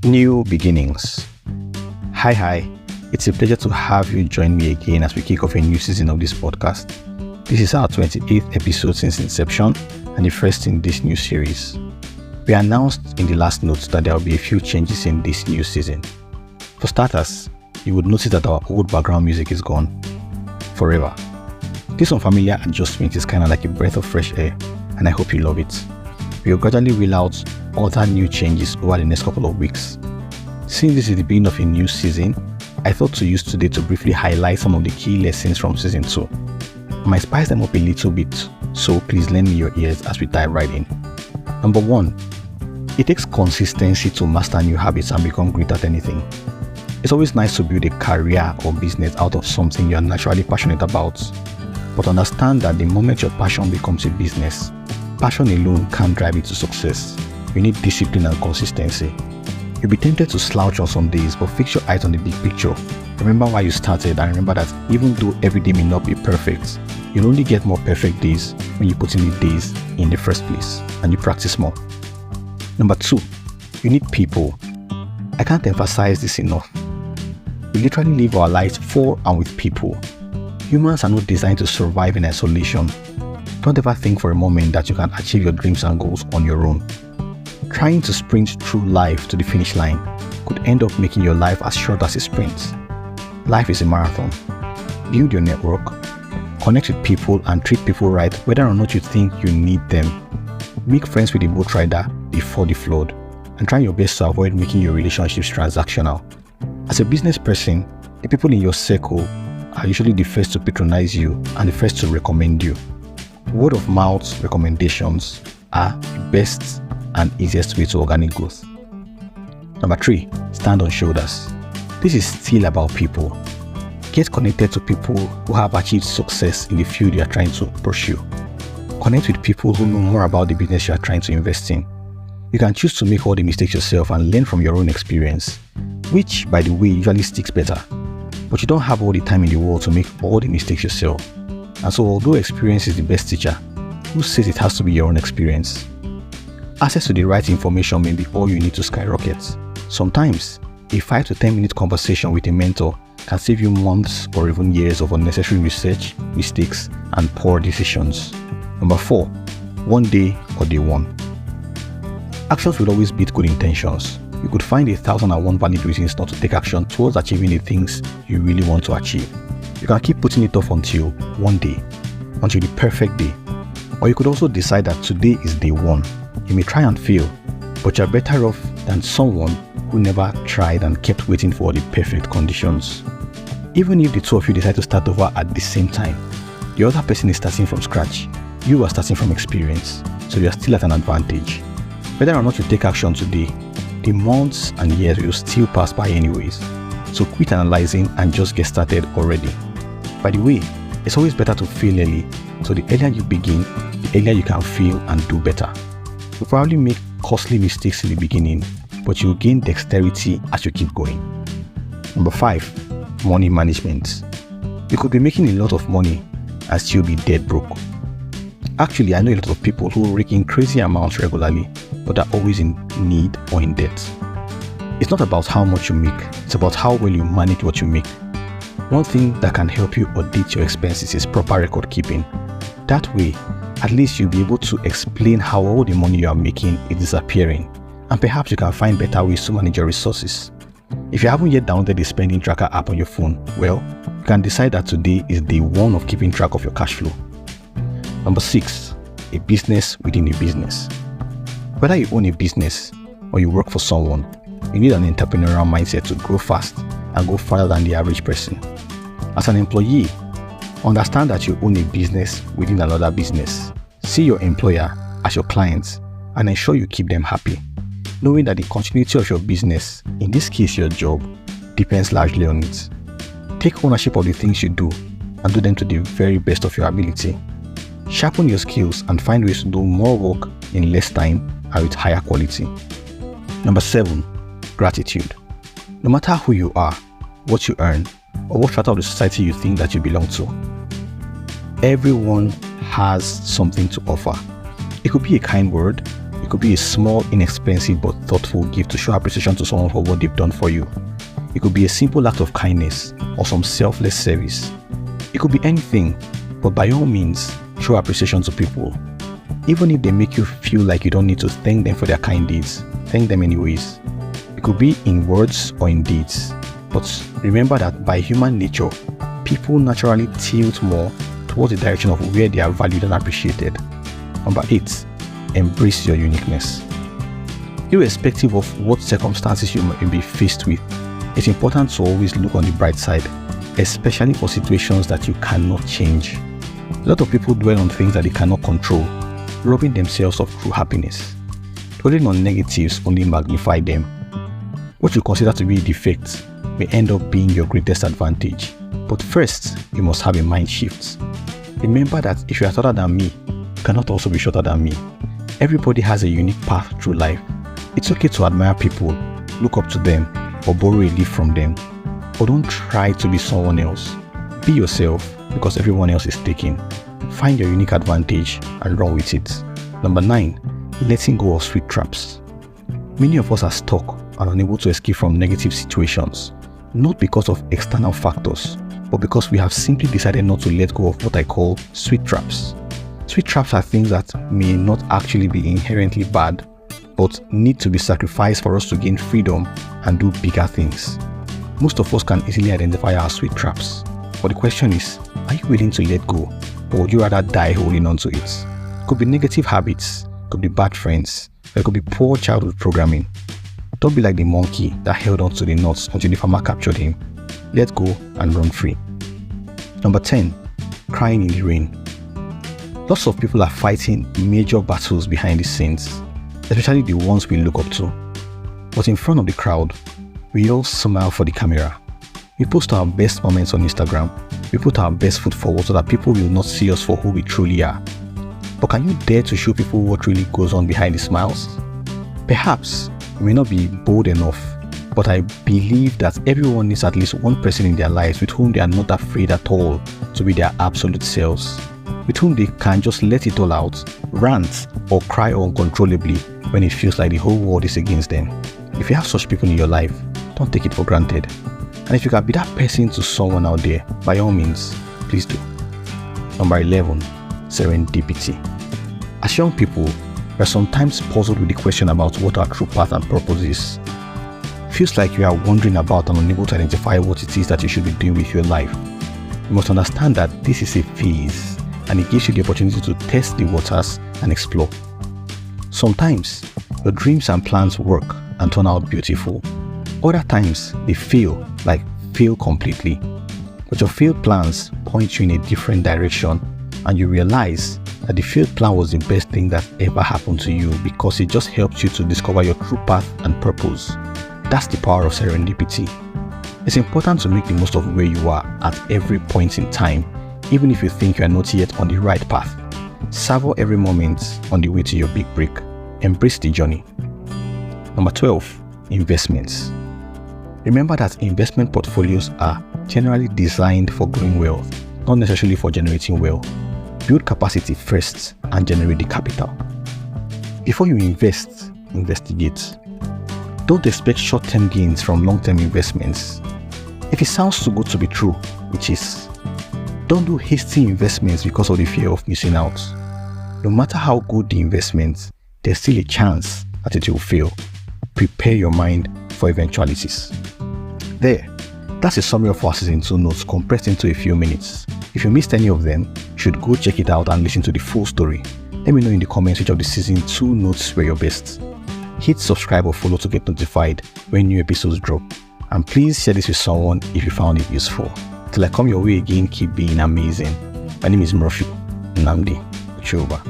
New beginnings. Hi. It's a pleasure to have you join me again as we kick off a new season of this podcast. This is our 28th episode since inception and the first in this new series. We announced in the last notes that there will be a few changes in this new season. For starters, you would notice that our old background music is gone forever. This unfamiliar adjustment is kind of like a breath of fresh air, and I hope you love it. We will gradually roll out other new changes over the next couple of weeks. Since this is the beginning of a new season, I thought to use today to briefly highlight some of the key lessons from season 2. I might spice them up a little bit, so please lend me your ears as we dive right in. Number 1, it takes consistency to master new habits and become great at anything. It's always nice to build a career or business out of something you're naturally passionate about, but understand that the moment your passion becomes a business, passion alone can't drive it to success. You need discipline and consistency. You'll be tempted to slouch on some days, but fix your eyes on the big picture. Remember why you started, and remember that even though every day may not be perfect, you'll only get more perfect days when you put in the days in the first place and you practice more. Number 2, you need people. I can't emphasize this enough. We literally live our lives for and with people. Humans are not designed to survive in isolation. Don't ever think for a moment that you can achieve your dreams and goals on your own. Trying to sprint through life to the finish line could end up making your life as short as a sprint. Life is a marathon. Build your network, connect with people and treat people right whether or not you think you need them. Make friends with the boat rider before the flood, and try your best to avoid making your relationships transactional. As a business person, the people in your circle are usually the first to patronize you and the first to recommend you. Word of mouth recommendations are the best and easiest way to organic growth. Number 3, stand on shoulders. This is still about people. Get connected to people who have achieved success in the field you are trying to pursue. Connect with people who know more about the business you are trying to invest in. You can choose to make all the mistakes yourself and learn from your own experience, which, by the way, usually sticks better. But you don't have all the time in the world to make all the mistakes yourself. And so, although experience is the best teacher, who says it has to be your own experience? Access to the right information may be all you need to skyrocket. Sometimes, a 5 to 10 minute conversation with a mentor can save you months or even years of unnecessary research, mistakes, and poor decisions. Number 4, one day or day one. Actions will always beat good intentions. You could find 1,001 valid reasons not to take action towards achieving the things you really want to achieve. You can keep putting it off until one day, until the perfect day. Or you could also decide that today is day 1. You may try and fail, but you're better off than someone who never tried and kept waiting for the perfect conditions. Even if the two of you decide to start over at the same time, the other person is starting from scratch. You are starting from experience, so you are still at an advantage. Whether or not you take action today, the months and years will still pass by anyways. So quit analyzing and just get started already. By the way, it's always better to fail early, so the earlier you begin, the earlier you can fail and do better. You'll probably make costly mistakes in the beginning, but you'll gain dexterity as you keep going. Number 5, money management. You could be making a lot of money and still be dead broke. Actually, I know a lot of people who rake in crazy amounts regularly, but are always in need or in debt. It's not about how much you make, it's about how well you manage what you make. One thing that can help you audit your expenses is proper record keeping. That way, at least you'll be able to explain how all the money you are making is disappearing, and perhaps you can find better ways to manage your resources. If you haven't yet downloaded the spending tracker app on your phone, well, you can decide that today is day 1 of keeping track of your cash flow. Number 6, a business within a business. Whether you own a business or you work for someone, you need an entrepreneurial mindset to grow fast and go farther than the average person. As an employee, understand that you own a business within another business. See your employer as your client and ensure you keep them happy, knowing that the continuity of your business, in this case your job, depends largely on it. Take ownership of the things you do and do them to the very best of your ability. Sharpen your skills and find ways to do more work in less time and with higher quality. Number 7, gratitude. No matter who you are, what you earn, or what strata of the society you think that you belong to, everyone has something to offer. It could be a kind word, It could be a small, inexpensive but thoughtful gift to show appreciation to someone for what they've done for you. It could be a simple act of kindness or some selfless service. It could be anything, but by all means, show appreciation to people. Even if they make you feel like you don't need to thank them for their kind deeds, thank them anyways. It could be in words or in deeds, but remember that by human nature, people naturally tilt more towards the direction of where they are valued and appreciated. Number 8, embrace your uniqueness. Irrespective of what circumstances you may be faced with, it's important to always look on the bright side, especially for situations that you cannot change. A lot of people dwell on things that they cannot control, robbing themselves of true happiness. Dwelling on negatives only magnify them. What you consider to be a defect may end up being your greatest advantage. But first, you must have a mind shift. Remember that if you are taller than me, you cannot also be shorter than me. Everybody has a unique path through life. It's okay to admire people, look up to them, or borrow a leaf from them. But don't try to be someone else. Be yourself, because everyone else is taken. Find your unique advantage and run with it. Number 9, letting go of sweet traps. Many of us are stuck and unable to escape from negative situations, not because of external factors, but because we have simply decided not to let go of what I call sweet traps. Sweet traps are things that may not actually be inherently bad, but need to be sacrificed for us to gain freedom and do bigger things. Most of us can easily identify our sweet traps, but the question is, are you willing to let go, or would you rather die holding on to it? It could be negative habits, it could be bad friends, or it could be poor childhood programming. Don't be like the monkey that held on to the nuts until the farmer captured him. Let go and run free. Number 10, crying in the rain. Lots of people are fighting major battles behind the scenes, especially the ones we look up to. But in front of the crowd, we all smile for the camera. We post our best moments on Instagram. We put our best foot forward so that people will not see us for who we truly are. But can you dare to show people what really goes on behind the smiles? Perhaps you may not be bold enough, but I believe that everyone needs at least one person in their lives with whom they are not afraid at all to be their absolute selves, with whom they can just let it all out, rant or cry uncontrollably when it feels like the whole world is against them. If you have such people in your life, don't take it for granted. And if you can be that person to someone out there, by all means, please do. Number 11, serendipity. As young people, we are sometimes puzzled with the question about what our true path and purpose is. Feels like you are wandering about and unable to identify what it is that you should be doing with your life. You must understand that this is a phase, and it gives you the opportunity to test the waters and explore. Sometimes, your dreams and plans work and turn out beautiful. Other times, they fail completely. But your failed plans point you in a different direction, and you realize that the failed plan was the best thing that ever happened to you because it just helped you to discover your true path and purpose. That's the power of serendipity. It's important to make the most of where you are at every point in time, even if you think you are not yet on the right path. Savor every moment on the way to your big break. Embrace the journey. Number 12, investments. Remember that investment portfolios are generally designed for growing wealth, not necessarily for generating wealth. Build capacity first and generate the capital. Before you invest, investigate. Don't expect short-term gains from long-term investments. If it sounds too good to be true, which is, don't do hasty investments because of the fear of missing out. No matter how good the investment, there's still a chance that it will fail. Prepare your mind for eventualities. That's a summary of our Season 2 notes compressed into a few minutes. If you missed any of them, you should go check it out and listen to the full story. Let me know in the comments which of the Season 2 notes were your best. Hit subscribe or follow to get notified when new episodes drop. And please share this with someone if you found it useful. Till I come your way again, keep being amazing. My name is Murphy Nnamdi Ochoba.